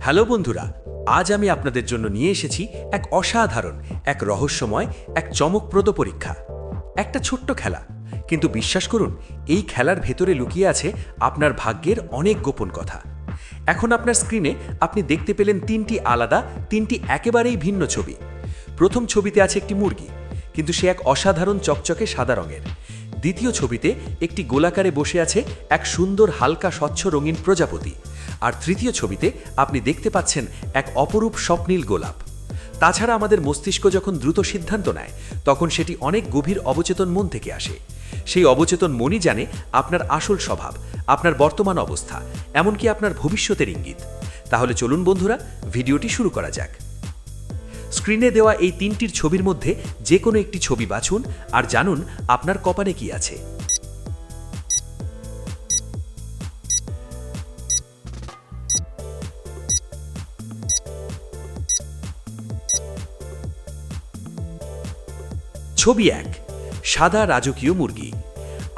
Hello বন্ধুরা, আজ আমি আপনাদের জন্য নিয়ে এসেছি এক অসাধারণ, এক রহস্যময়, এক চমকপ্রদ পরীক্ষা। একটা ছোট্ট খেলা, কিন্তু বিশ্বাস করুন, এই খেলার ভেতরে লুকিয়ে আছে আপনার ভাগ্যের অনেক গোপন কথা। এখন আপনার স্ক্রিনে আপনি দেখতে পেলেন তিনটি একেবারেই ভিন্ন ছবি। প্রথম ছবিতে আছে একটি মুরগি, কিন্তু সে এক অসাধারণ চকচকে সাদা রঙের। দ্বিতীয় ছবিতে একটি গোলাকারে বসে আছে এক সুন্দর হালকা স্বচ্ছ রঙিন প্রজাপতি। আর তৃতীয় ছবিতে আপনি দেখতে পাচ্ছেন এক অপরূপ স্বপ্নীল গোলাপ। তাছাড়া আমাদের মস্তিষ্ক যখন দ্রুত সিদ্ধান্ত নেয়, তখন সেটি অনেক গভীর অবচেতন মন থেকে আসে। সেই অবচেতন মনই জানে আপনার আসল স্বভাব, আপনার বর্তমান অবস্থা, এমনকি আপনার ভবিষ্যতের ইঙ্গিত। তাহলে চলুন বন্ধুরা, ভিডিওটি শুরু করা যাক। স্ক্রিনে দেওয়া এই তিনটির ছবির মধ্যে যে কোনো একটি ছবি বাছুন আর জানুন আপনার কপালে কি আছে। ছবি 1, সাদা রাজকীয় মুরগি।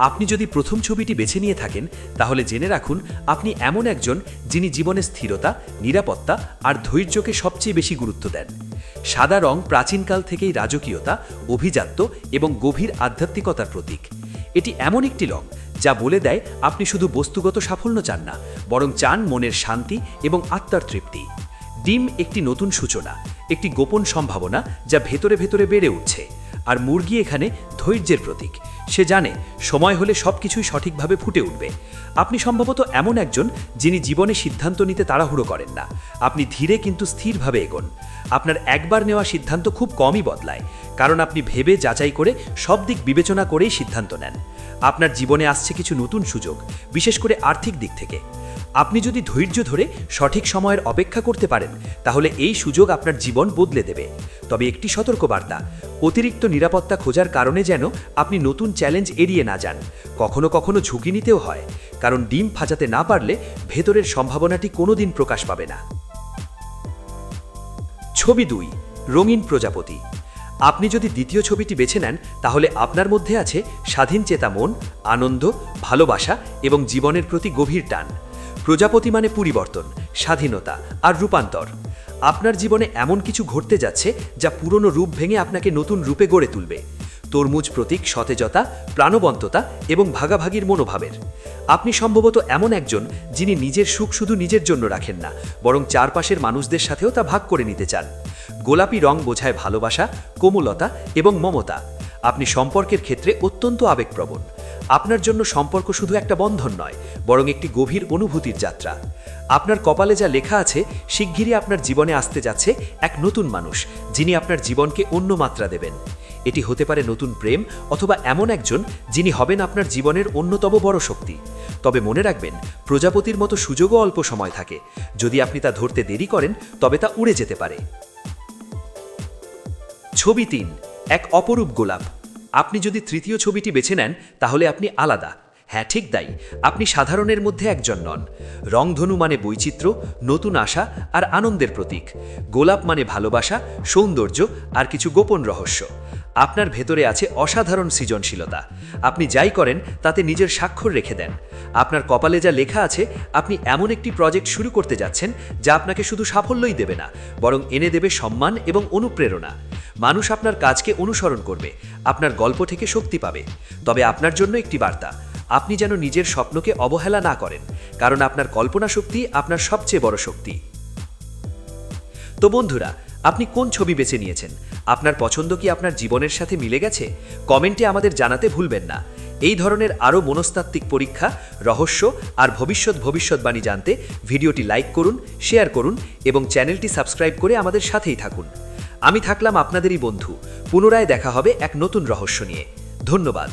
আপনি যদি প্রথম ছবিটি বেছে নিয়ে থাকেন, তাহলে জেনে রাখুন আপনি এমন একজন যিনি জীবনে স্থিরতা, নিরাপত্তা আর ধৈর্যকে সবচেয়ে বেশি গুরুত্ব দেন। সাদা রং প্রাচীনকাল থেকেই রাজকীয়তা, অভিজাত্য এবং গভীর আধ্যাত্মিকতার প্রতীক। এটি এমন একটি রং যা বলে দেয় আপনি শুধু বস্তুগত সাফল্য চান না, বরং চান মনের শান্তি এবং আত্মার তৃপ্তি। ডিম একটি নতুন সূচনা, একটি গোপন সম্ভাবনা যা ভেতরে ভেতরে বেড়ে উঠছে। আর মুরগি এখানে ধৈর্যের প্রতীক। সে জানে সময় হলে সবকিছুই সঠিকভাবে ফুটে উঠবে। আপনি সম্ভবত এমন একজন যিনি জীবনে সিদ্ধান্ত নিতে তাড়াহুড়ো করেন না। আপনি ধীরে কিন্তু স্থিরভাবে এগোন। আপনার একবার নেওয়া সিদ্ধান্ত খুব কমই বদলায়, কারণ আপনি ভেবে যাচাই করে সব দিক বিবেচনা করেই সিদ্ধান্ত নেন। আপনার জীবনে আসছে কিছু নতুন সুযোগ, বিশেষ করে আর্থিক দিক থেকে। আপনি যদি ধৈর্য ধরে সঠিক সময়ের অপেক্ষা করতে পারেন, তাহলে এই সুযোগ আপনার জীবন বদলে দেবে। তবে একটি সতর্কবার্তা, অতিরিক্ত নিরাপত্তা খোঁজার কারণে যেন আপনি নতুন চ্যালেঞ্জ এড়িয়ে না যান। কখনো কখনো ঝুঁকি নিতেও হয়, কারণ ডিম ফাজাতে না পারলে ভেতরের সম্ভাবনাটি কোনোদিন প্রকাশ পাবে না। ছবি 2, রঙিন প্রজাপতি। আপনি যদি দ্বিতীয় ছবিটি বেছে নেন, তাহলে আপনার মধ্যে আছে স্বাধীন চেতা মন, আনন্দ, ভালোবাসা এবং জীবনের প্রতি গভীর টান। প্রজাপতি মানে পরিবর্তন, স্বাধীনতা আর রূপান্তর। আপনার জীবনে এমন কিছু ঘটতে যাচ্ছে যা পুরনো রূপ ভেঙে আপনাকে নতুন রূপে গড়ে তুলবে। তরমুজ প্রতীক সতেজতা, প্রাণবন্ততা এবং ভাগাভাগির মনোভাবের। আপনি সম্ভবত এমন একজন যিনি নিজের সুখ শুধু নিজের জন্য রাখেন না, বরং চারপাশের মানুষদের সাথেও তা ভাগ করে নিতে চান। গোলাপি রং বোঝায় ভালোবাসা, কোমলতা এবং মমতা। আপনি সম্পর্কের ক্ষেত্রে অত্যন্ত আবেগপ্রবণ। আপনার জন্য সম্পর্ক শুধু একটা বন্ধন নয়, বরং একটি গভীর অনুভূতির যাত্রা। আপনার কপালে যা লেখা আছে, শিগগিরই আপনার জীবনে আসতে যাচ্ছে এক নতুন মানুষ, যিনি আপনার জীবনকে অন্য মাত্রা দেবেন। এটি হতে পারে নতুন প্রেম, অথবা এমন একজন যিনি হবেন আপনার জীবনের অন্যতম বড় শক্তি। তবে মনে রাখবেন, প্রজাপতির মতো সুযোগও অল্প সময় থাকে। যদি আপনি তা ধরতে দেরি করেন, তবে তা উড়ে যেতে পারে। ছবি 3, এক অপরূপ গোলাপ। আপনি যদি তৃতীয় ছবিটি বেছে নেন, তাহলে আপনি আলাদা। হ্যাঁ, ঠিক তাই, আপনি সাধারণের মধ্যে একজন নন। রংধনু মানে বৈচিত্র্য, নতুন আশা আর আনন্দের প্রতীক। গোলাপ মানে ভালোবাসা, সৌন্দর্য আর কিছু গোপন রহস্য। আপনার ভেতরে আছে অসাধারণ সৃজনশীলতা। আপনি যাই করেন তাতে নিজের স্বাক্ষর রেখে দেন। আপনার কপালে যা লেখা আছে, আপনি এমন একটি প্রজেক্ট শুরু করতে যাচ্ছেন যা আপনাকে শুধু সাফল্যই দেবে না, বরং এনে দেবে সম্মান এবং অনুপ্রেরণা। মানুষ আপনার কাজকে অনুসরণ করবে, আপনার গল্প থেকে শক্তি পাবে। তবে আপনার জন্য একটি বার্তা, আপনি যেন নিজের স্বপ্নকে অবহেলা না করেন, কারণ আপনার কল্পনা শক্তি আপনার সবচেয়ে বড় শক্তি। তো বন্ধুরা, আপনি কোন ছবি বেছে নিয়েছেন? আপনার পছন্দ কি আপনার জীবনের সাথে মিলে গেছে? কমেন্টে আমাদের জানাতে ভুলবেন না। এই ধরনের আরও মনস্তাত্ত্বিক পরীক্ষা, রহস্য আর ভবিষ্যৎবাণী জানতে ভিডিওটি লাইক করুন, শেয়ার করুন এবং চ্যানেলটি সাবস্ক্রাইব করে আমাদের সাথেই থাকুন। আমি থাকলাম আপনাদেরই বন্ধু। পুনরায় দেখা হবে এক নতুন রহস্য নিয়ে। ধন্যবাদ।